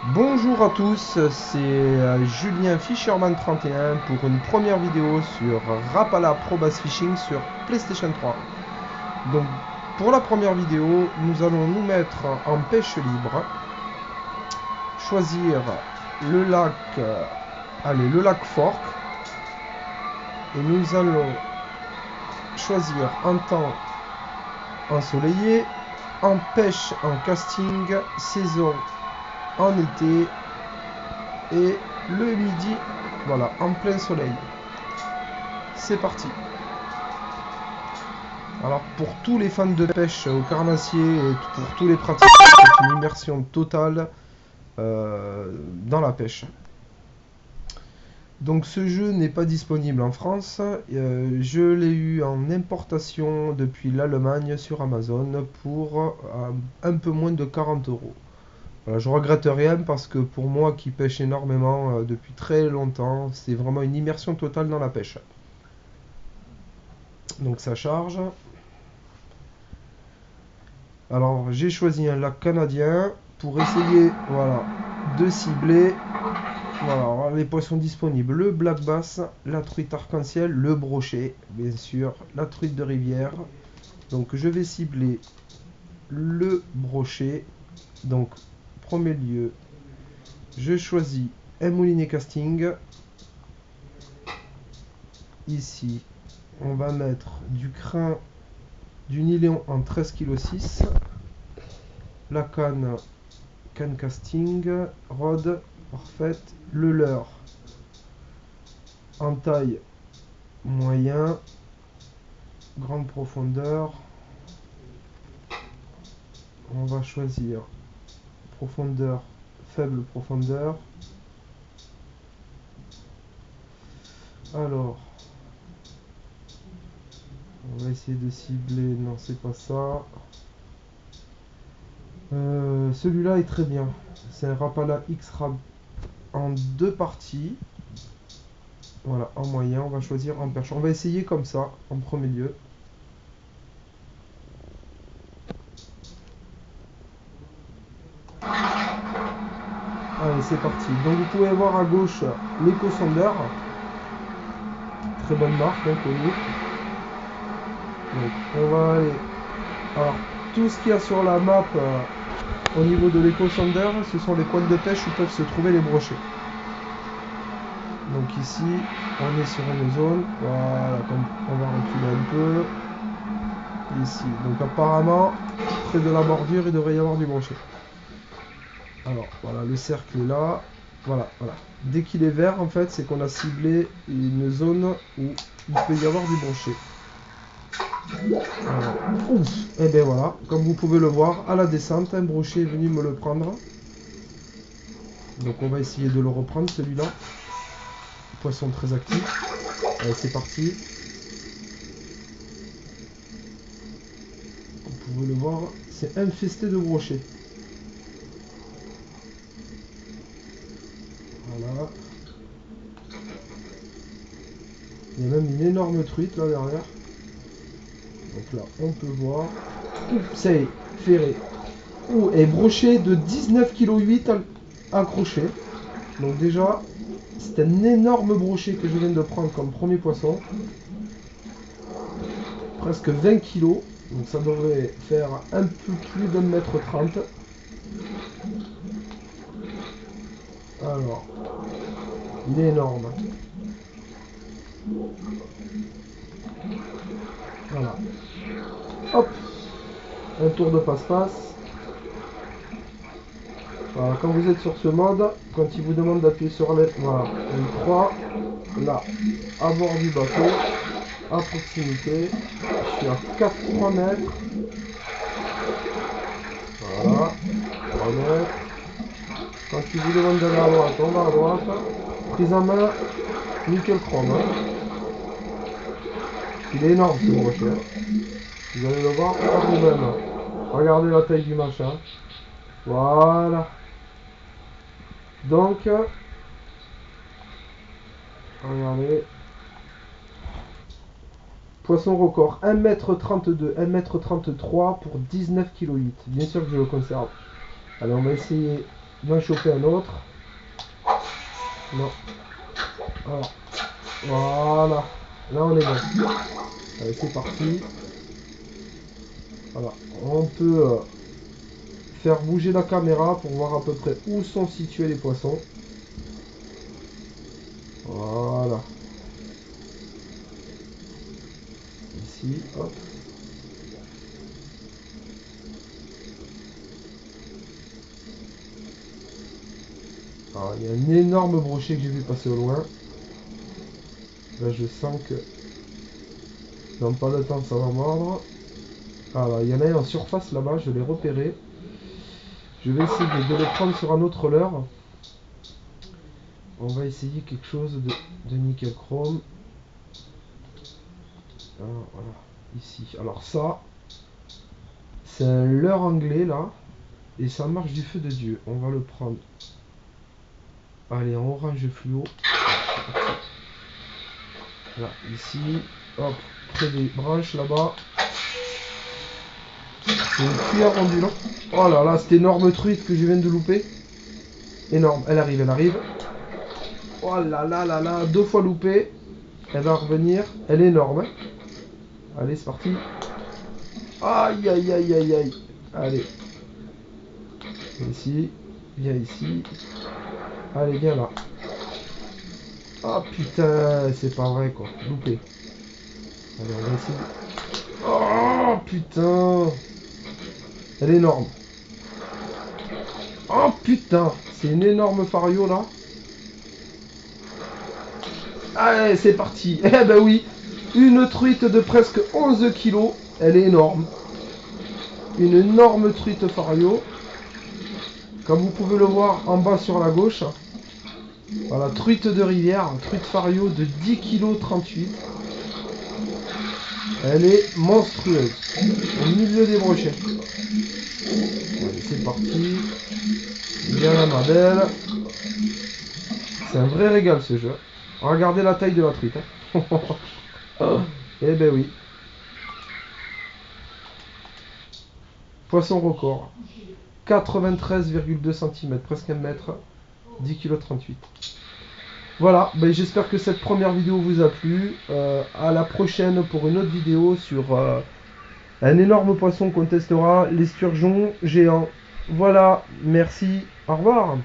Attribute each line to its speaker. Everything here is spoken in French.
Speaker 1: Bonjour à tous, c'est Julien Fisherman 31 pour une première vidéo sur Rapala Pro Bass Fishing sur PlayStation 3. Donc pour la première vidéo, nous allons nous mettre en pêche libre, choisir le lac, le lac Fork, et nous allons choisir un temps ensoleillé, en pêche en casting, saison en été et le midi, voilà, en plein soleil. C'est parti. Alors pour tous les fans de pêche au carnassier et pour tous les pratiquants, c'est une immersion totale dans la pêche. Donc ce jeu n'est pas disponible en France, je l'ai eu en importation depuis l'Allemagne sur Amazon pour un peu moins de 40 euros. Voilà, je regrette rien parce que pour moi qui pêche énormément depuis très longtemps, c'est vraiment une immersion totale dans la pêche. Donc ça charge. Alors j'ai choisi un lac canadien pour essayer, voilà, de cibler, voilà, les poissons disponibles: le black bass, la truite arc-en-ciel, le brochet, bien sûr, la truite de rivière. Donc je vais cibler le brochet. Donc premier lieu, je choisis un moulinet casting. Ici on va mettre du crin du nylon en 13,6 kg, la canne casting, rod parfaite, le leurre en taille moyen, grande profondeur. On va choisir profondeur, faible profondeur. Alors, on va essayer de cibler, non c'est pas ça. Celui-là est très bien, c'est un Rapala X-Rap en deux parties. Voilà, en moyen, on va choisir en perche. On va essayer comme ça, en premier lieu. Allez, c'est parti. Donc vous pouvez voir à gauche l'éco-sondeur. Très bonne marque, hein, connue. Donc on va aller... Alors, tout ce qu'il y a sur la map au niveau de l'éco-sondeur, ce sont les points de pêche où peuvent se trouver les brochets. Donc ici, on est sur une zone, voilà, on va reculer un peu, ici. Donc apparemment, près de la bordure, il devrait y avoir du brochet. Alors, voilà, le cercle est là, voilà. Dès qu'il est vert, en fait, c'est qu'on a ciblé une zone où il peut y avoir du brochet. Et bien voilà, comme vous pouvez le voir, à la descente, un brochet est venu me le prendre. Donc on va essayer de le reprendre, celui-là. Poisson très actif. Allez, c'est parti. Vous pouvez le voir, c'est infesté de brochets. Voilà. Il y a même une énorme truite là derrière. Donc là, on peut voir. Ça y est, ferré. Et brochet de 19,8 kg accroché. Donc déjà, c'est un énorme brochet que je viens de prendre comme premier poisson. Presque 20 kg. Donc ça devrait faire un peu plus d'un mètre 30. Alors, il est énorme. Voilà. Hop. Un tour de passe-passe. Voilà, quand vous êtes sur ce mode, quand il vous demande d'appuyer sur les... Voilà, L3, là, à bord du bateau, à proximité, je suis à 3 mètres. Voilà, 3 mètres. Quand il vous demande d'aller à droite, on va à droite. Prise en main, nickel chrome. Il est énorme ce brochet. Vous allez le voir par vous-même. Regardez la taille du machin. Voilà. Donc, regardez. Poisson record 1,32 m, 1,33 m pour 19,8 kg. Bien sûr que je le conserve. Allez, on va essayer d'en choper un autre. Non. Alors, voilà. Là on est bon. Allez, c'est parti. Voilà. On peut faire bouger la caméra pour voir à peu près où sont situés les poissons. Voilà. Ici, hop. Alors, il y a un énorme brochet que j'ai vu passer au loin. Là, je sens que dans pas de temps, ça va mordre. Voilà, il y en a un en surface là-bas, je l'ai repéré. Je vais essayer de le prendre sur un autre leurre. On va essayer quelque chose de nickel chrome. Alors, voilà, ici. Alors ça, c'est un leurre anglais là. Et ça marche du feu de Dieu. On va le prendre. Allez, en orange fluo. Là, ici. Hop, près des branches là-bas. C'est une cuillère ondulante. Oh là là, cette énorme truite que je viens de louper. Énorme, elle arrive, elle arrive. Oh là là là là, 2 fois loupée. Elle va revenir. Elle est énorme. Hein. Allez, c'est parti. Aïe aïe aïe aïe aïe. Allez. Ici. Viens ici. Allez, viens là. Oh putain, c'est pas vrai quoi. Loupé. Allez, on va essayer. Oh putain. Elle est énorme. Oh putain. C'est une énorme fario là. Allez, c'est parti. Eh ben oui. Une truite de presque 11 kilos. Elle est énorme. Une énorme truite fario. Comme vous pouvez le voir en bas sur la gauche. Voilà, truite de rivière. Truite fario de 10 kg 38. Elle est monstrueuse. Au milieu des brochets. Allez, c'est parti. Bien la madelle. C'est un vrai régal ce jeu. Regardez la taille de la truite. Hein. Eh ben oui. Poisson record. 93,2 cm, presque 1 mètre. 10 kg 38. Voilà, ben j'espère que cette première vidéo vous a plu. À la prochaine pour une autre vidéo sur un énorme poisson qu'on testera, l'esturgeon géant. Voilà, merci, au revoir.